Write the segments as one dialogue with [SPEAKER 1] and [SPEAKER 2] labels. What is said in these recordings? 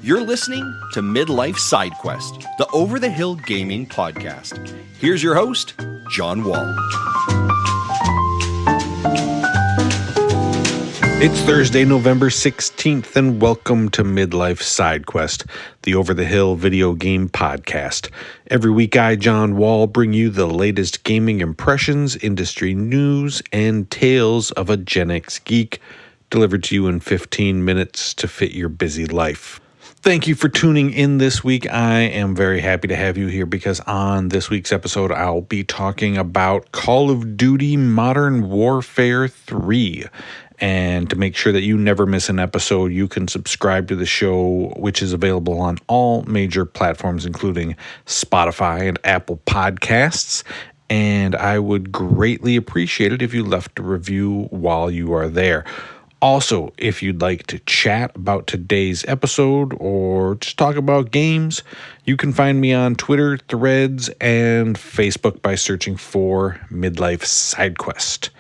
[SPEAKER 1] You're listening to Midlife Side Quest, the Over the Hill Gaming Podcast. Here's your host, John Wall.
[SPEAKER 2] It's Thursday, November 16th, and welcome to Midlife Side Quest, the Over the Hill video game podcast. Every week, I, John Wall, bring you the latest gaming impressions, industry news, and tales of a Gen X geek, delivered to you in 15 minutes to fit your busy life. Thank you for tuning in this week. I am very happy to have you here because on this week's episode, I'll be talking about Call of Duty Modern Warfare 3. And to make sure that you never miss an episode, you can subscribe to the show, which is available on all major platforms, including Spotify and Apple Podcasts. And I would greatly appreciate it if you left a review while you are there. Also, if you'd like to chat about today's episode or just talk about games, you can find me on Twitter, Threads, and Facebook by searching for Midlife Side Quest.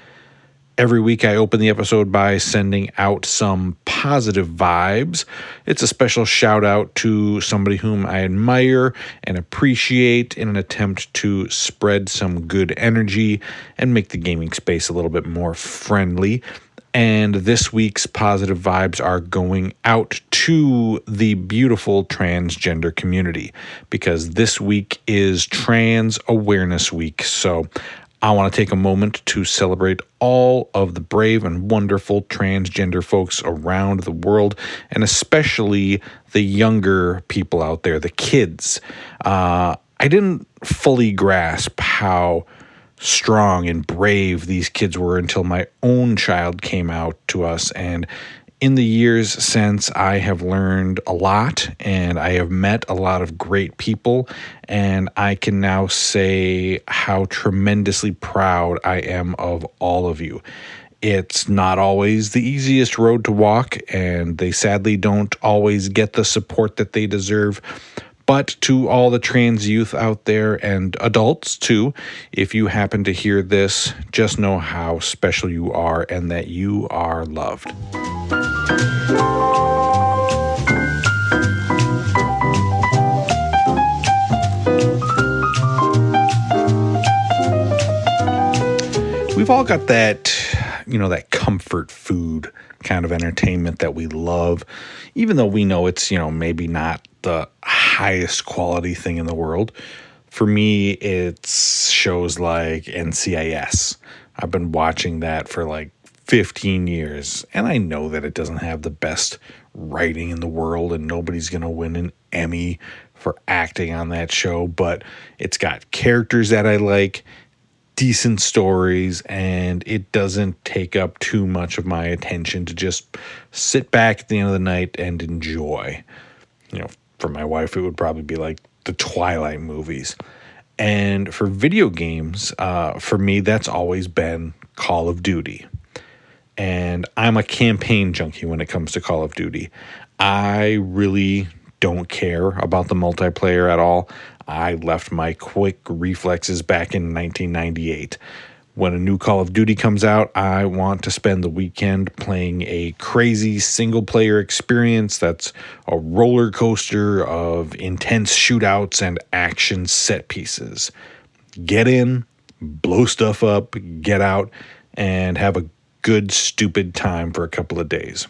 [SPEAKER 2] Every week I open the episode by sending out some positive vibes. It's a special shout out to somebody whom I admire and appreciate in an attempt to spread some good energy and make the gaming space a little bit more friendly. And this week's positive vibes are going out to the beautiful transgender community because this week is Trans Awareness Week. So I want to take a moment to celebrate all of the brave and wonderful transgender folks around the world, and especially the younger people out there, the kids. I didn't fully grasp how strong and brave these kids were until my own child came out to us. And in the years since, I have learned a lot and I have met a lot of great people, and I can now say how tremendously proud I am of all of you. It's not always the easiest road to walk, and they sadly don't always get the support that they deserve. But to all the trans youth out there and adults too, if you happen to hear this, just know how special you are and that you are loved. We've all got that, that comfort food kind of entertainment that we love, even though we know it's, maybe not the highest quality thing in the world. For me, it's shows like NCIS. I've been watching that for like 15 years, and I know that it doesn't have the best writing in the world, and nobody's going to win an Emmy for acting on that show, but it's got characters that I like, decent stories, and it doesn't take up too much of my attention to just sit back at the end of the night and enjoy. For my wife, it would probably be like the Twilight movies. And for video games, for me, that's always been Call of Duty. And I'm a campaign junkie when it comes to Call of Duty. I really don't care about the multiplayer at all. I left my quick reflexes back in 1998. When a new Call of Duty comes out, I want to spend the weekend playing a crazy single-player experience that's a roller coaster of intense shootouts and action set pieces. Get in, blow stuff up, get out, and have a good, stupid time for a couple of days.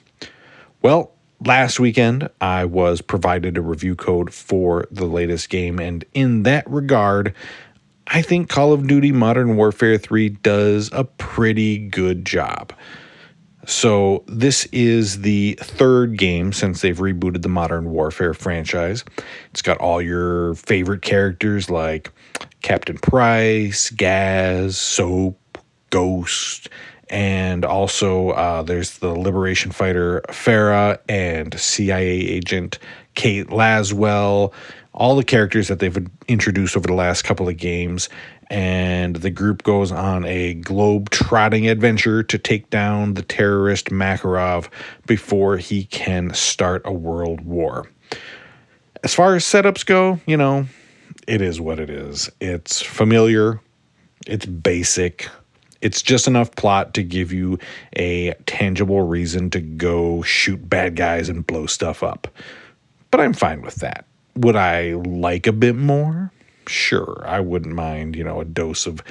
[SPEAKER 2] Well, last weekend, I was provided a review code for the latest game, and in that regard, I think Call of Duty Modern Warfare 3 does a pretty good job. So this is the third game since they've rebooted the Modern Warfare franchise. It's got all your favorite characters like Captain Price, Gaz, Soap, Ghost, and also there's the Liberation Fighter Farah and CIA agent Kate Laswell, all the characters that they've introduced over the last couple of games, and the group goes on a globe-trotting adventure to take down the terrorist Makarov before he can start a world war. As far as setups go, it is what it is. It's familiar, it's basic, it's just enough plot to give you a tangible reason to go shoot bad guys and blow stuff up. but I'm fine with that. Would I like a bit more? Sure, I wouldn't mind, a dose of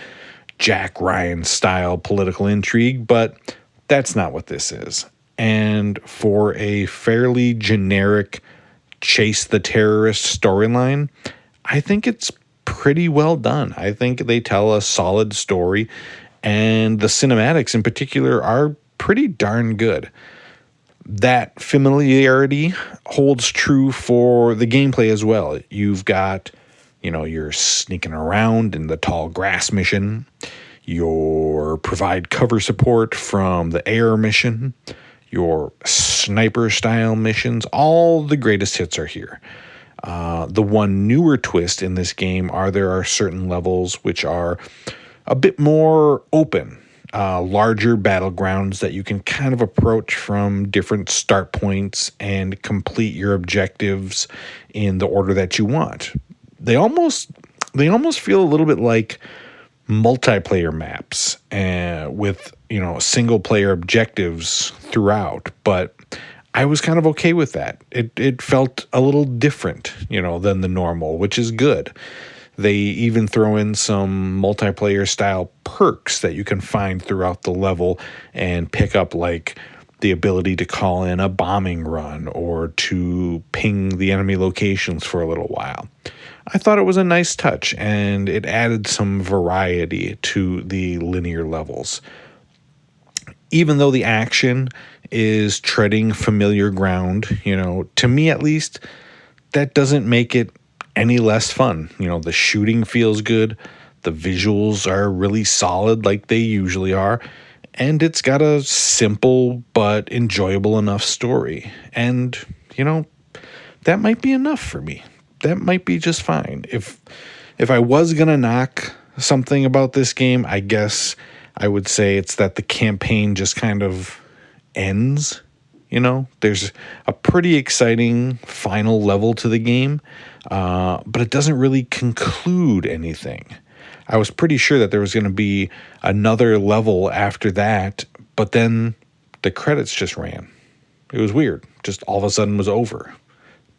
[SPEAKER 2] Jack Ryan style political intrigue, but that's not what this is. And for a fairly generic chase the terrorist storyline, I think it's pretty well done. I think they tell a solid story, and the cinematics in particular are pretty darn good. That familiarity holds true for the gameplay as well. You've got, you're sneaking around in the tall grass mission. Your provide cover support from the air mission. Your sniper style missions. All the greatest hits are here. The one newer twist in this game there are certain levels which are a bit more open. Larger battlegrounds that you can kind of approach from different start points and complete your objectives in the order that you want. They almost feel a little bit like multiplayer maps with single player objectives throughout, but I was kind of okay with that. It felt a little different, than the normal, which is good. They even throw in some multiplayer style perks that you can find throughout the level and pick up, like the ability to call in a bombing run or to ping the enemy locations for a little while. I thought it was a nice touch, and it added some variety to the linear levels. Even though the action is treading familiar ground, to me at least, that doesn't make it any less fun. The shooting feels good, the visuals are really solid like they usually are, and it's got a simple but enjoyable enough story. And, that might be enough for me. That might be just fine. If I was going to knock something about this game, I guess I would say it's that the campaign just kind of ends. There's a pretty exciting final level to the game, but it doesn't really conclude anything. I was pretty sure that there was going to be another level after that, but then the credits just ran. It was weird. Just all of a sudden was over.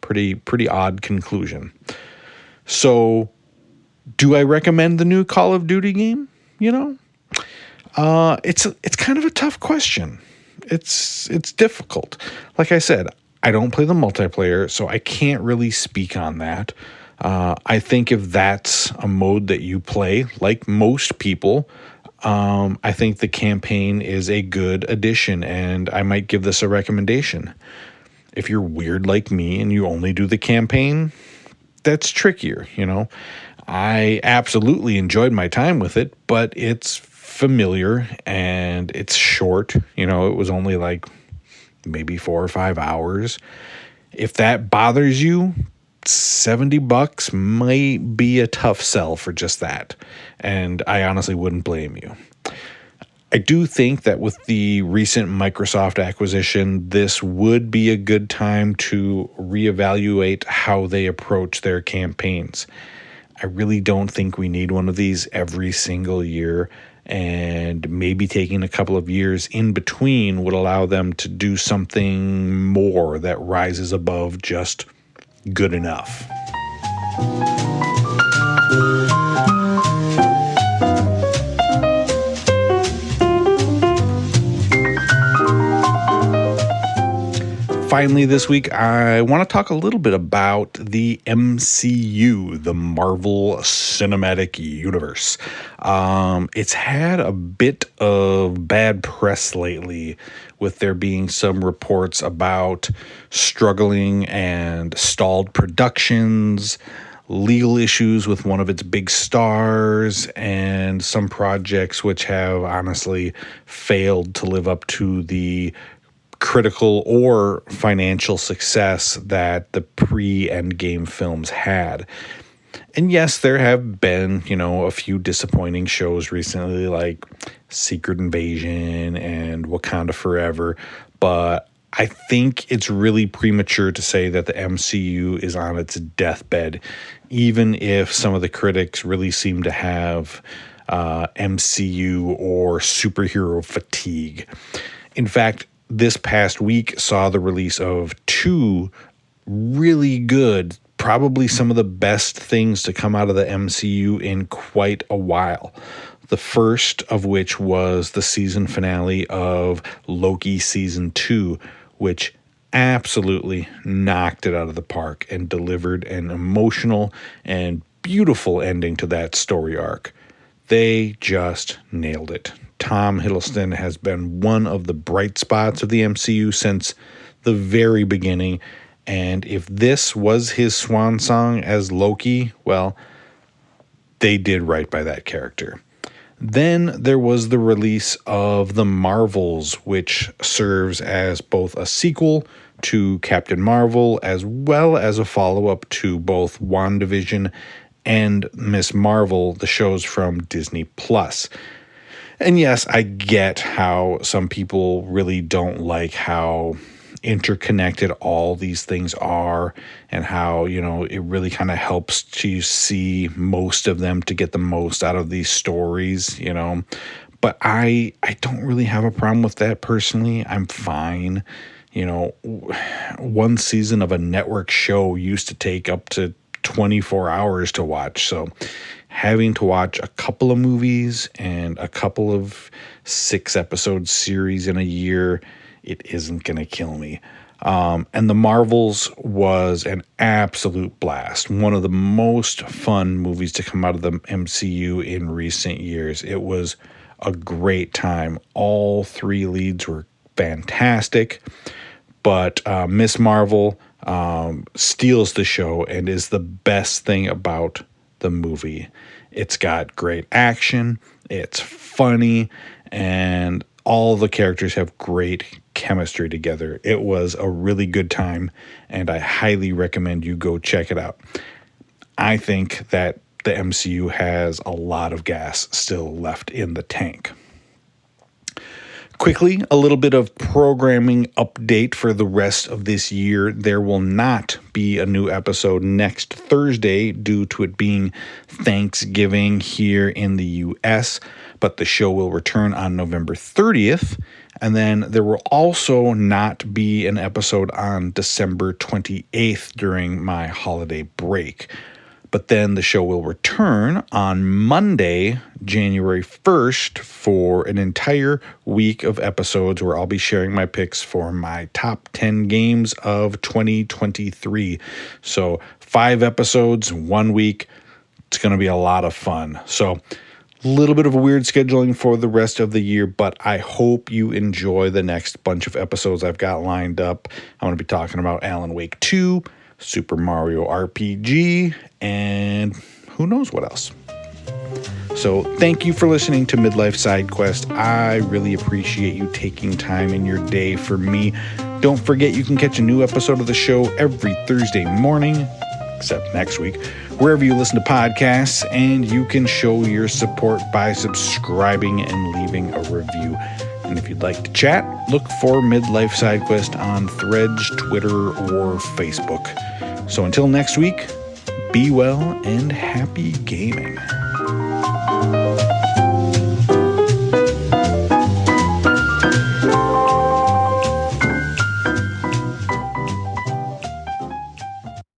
[SPEAKER 2] Pretty odd conclusion. So, do I recommend the new Call of Duty game? It's kind of a tough question. It's difficult. Like I said, I don't play the multiplayer, so I can't really speak on that. I think if that's a mode that you play, like most people, I think the campaign is a good addition, and I might give this a recommendation. If you're weird like me and you only do the campaign, that's trickier, I absolutely enjoyed my time with it, but it's familiar and it's short. It was only like maybe 4 or 5 hours. If that bothers you, $70 might be a tough sell for just that. And I honestly wouldn't blame you. I do think that with the recent Microsoft acquisition, this would be a good time to reevaluate how they approach their campaigns. I really don't think we need one of these every single year, and maybe taking a couple of years in between would allow them to do something more that rises above just good enough. Finally, this week, I want to talk a little bit about the MCU, the Marvel Cinematic Universe. It's had a bit of bad press lately, with there being some reports about struggling and stalled productions, legal issues with one of its big stars, and some projects which have honestly failed to live up to the critical or financial success that the pre-Endgame films had. And yes, there have been, a few disappointing shows recently, like Secret Invasion and Wakanda Forever, but I think it's really premature to say that the MCU is on its deathbed, even if some of the critics really seem to have MCU or superhero fatigue. In fact, this past week saw the release of 2 really good. Probably some of the best things to come out of the MCU in quite a while. The first of which was the season finale of Loki Season 2, which absolutely knocked it out of the park and delivered an emotional and beautiful ending to that story arc. They just nailed it. Tom Hiddleston has been one of the bright spots of the MCU since the very beginning. And if this was his swan song as Loki, well, they did right by that character. Then there was the release of The Marvels, which serves as both a sequel to Captain Marvel as well as a follow-up to both WandaVision and Ms. Marvel, the shows from Disney+. And yes, I get how some people really don't like how interconnected all these things are and how, it really kind of helps to see most of them to get the most out of these stories, But I don't really have a problem with that personally. I'm fine. One season of a network show used to take up to 24 hours to watch. So having to watch a couple of movies and a couple of 6-episode series in a year, it isn't going to kill me. And The Marvels was an absolute blast. One of the most fun movies to come out of the MCU in recent years. It was a great time. All 3 leads were fantastic. But Ms. Marvel steals the show and is the best thing about the movie. It's got great action. It's funny. And all the characters have great chemistry together. It was a really good time, and I highly recommend you go check it out. I think that the MCU has a lot of gas still left in the tank. Quickly, a little bit of programming update for the rest of this year. There will not be a new episode next Thursday due to it being Thanksgiving here in the U.S., but the show will return on November 30th, and then there will also not be an episode on December 28th during my holiday break. But then the show will return on Monday, January 1st, for an entire week of episodes where I'll be sharing my picks for my top 10 games of 2023. So 5 episodes, 1 week. It's going to be a lot of fun. So a little bit of a weird scheduling for the rest of the year, but I hope you enjoy the next bunch of episodes I've got lined up. I'm going to be talking about Alan Wake 2, Super Mario RPG, and who knows what else. So thank you for listening to Midlife Side Quest. I really appreciate you taking time in your day for me. Don't forget you can catch a new episode of the show every Thursday morning, except next week, wherever you listen to podcasts, and you can show your support by subscribing and leaving a review. And if you'd like to chat, look for Midlife Side Quest on Threads, Twitter, or Facebook. So until next week, be well and happy gaming.